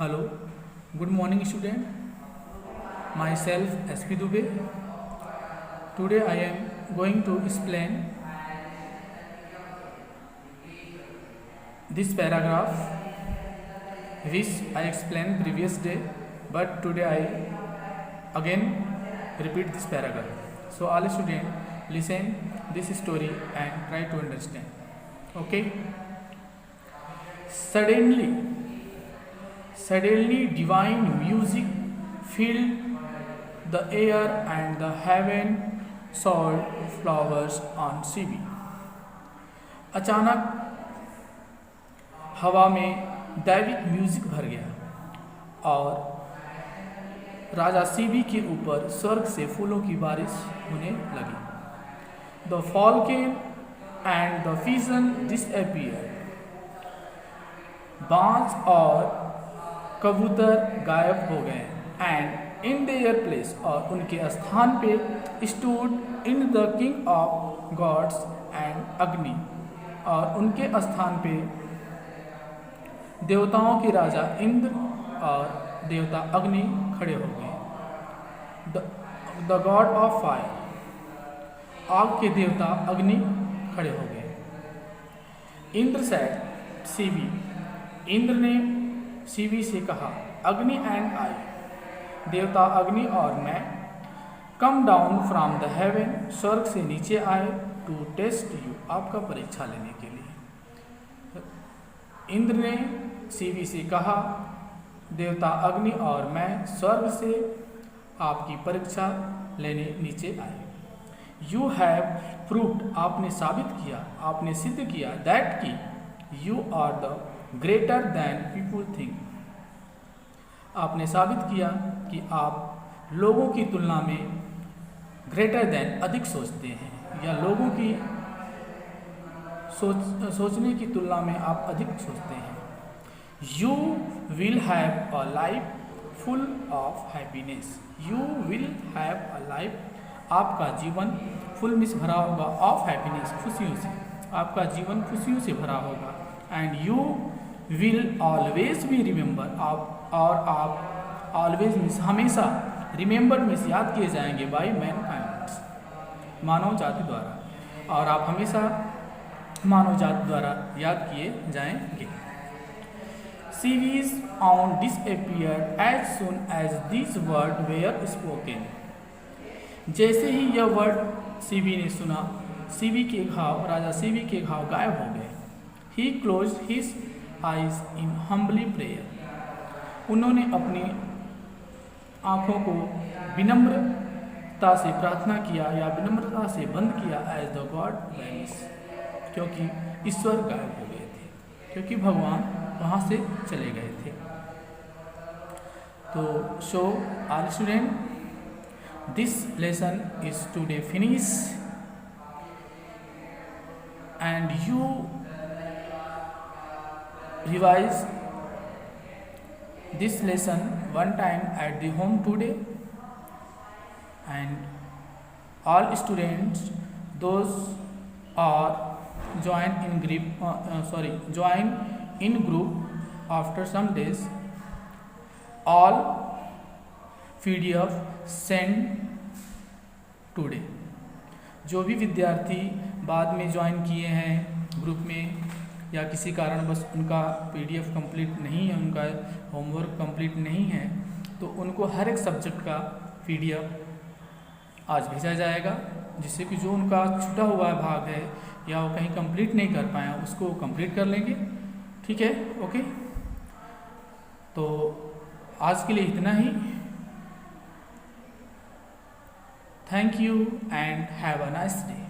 Hello, good morning student. Myself SP Dubey. Today I am going to explain this paragraph which I explained previous day, but today I again repeat this paragraph. So all students listen this story and try to understand. Okay. Suddenly divine music filled the air and the heaven soared flowers on CB. अचानक हवा में दैविक music भर गया और राजा CB के ऊपर स्वर्ग से फूलों की बारिश होने लगी। The Falcon and the fission disappear. बाज और कबूतर गायब हो गए। एंड इन देयर प्लेस, और उनके स्थान पे stood in the king of gods and अग्नि, और उनके स्थान पे देवताओं के राजा इंद्र और देवता अग्नि खड़े हो गए। द गॉड ऑफ फायर, आग के देवता अग्नि खड़े हो गए। इंद्र सेड सीबी, इंद्र ने सीबी से कहा, अग्नि एंड आई, देवता अग्नि और मैं, come down from the haven, स्वर्ग से नीचे आए, टू टेस्ट यू, आपका परीक्षा लेने के लिए। इंद्र ने सीबी से कहा, देवता अग्नि और मैं स्वर्ग से आपकी परीक्षा लेने नीचे आए। यू हैव प्रूव्ड, आपने साबित किया, आपने सिद्ध किया, दैट कि you are the greater than people think, आपने साबित किया कि आप लोगों की तुलना में ग्रेटर दैन अधिक सोचते हैं, या लोगों की सोचने की तुलना में आप अधिक सोचते हैं। You will have a life full of happiness, you will have a life, आपका जीवन फुल में भरा होगा, ऑफ हैप्पीनेस, खुशियों से, आपका जीवन खुशियों से भरा होगा। And you will always be remember, आप ऑलवेज मीन्स हमेशा, रिमेंबर मीन्स याद किए जाएंगे बाय मैनकाइंड, मानव जाति द्वारा, और आप हमेशा मानव जाति द्वारा याद किए जाएंगे। Series on disappeared as soon as this word were spoken, जैसे ही यह वर्ड सीबी ने सुना, सीबी के घाव, राजा सीबी के घाव गायब हो गए। ही क्लोज हिज आइज इन हम्बली प्रेयर, उन्होंने अपनी आँखों को विनम्रता से प्रार्थना किया या विनम्रता से बंद किया। एज द गॉड वैनिश, क्योंकि ईश्वर गायब हो गए थे, क्योंकि भगवान वहाँ से चले गए थे। तो so all student, this lesson is today finish and you revise this lesson one time at the home today, and all students those are join in group after some days, all PDF send today। जो भी विद्यार्थी बाद में join किए हैं group में, या किसी कारण बस उनका PDF कंप्लीट नहीं है, उनका होमवर्क कंप्लीट नहीं है, तो उनको हर एक सब्जेक्ट का PDF आज भेजा जाएगा, जिससे कि जो उनका छूटा हुआ भाग है या वो कहीं कंप्लीट नहीं कर पाया उसको कंप्लीट कर लेंगे। ठीक है, ओके। तो आज के लिए इतना ही। Thank you and have a nice day.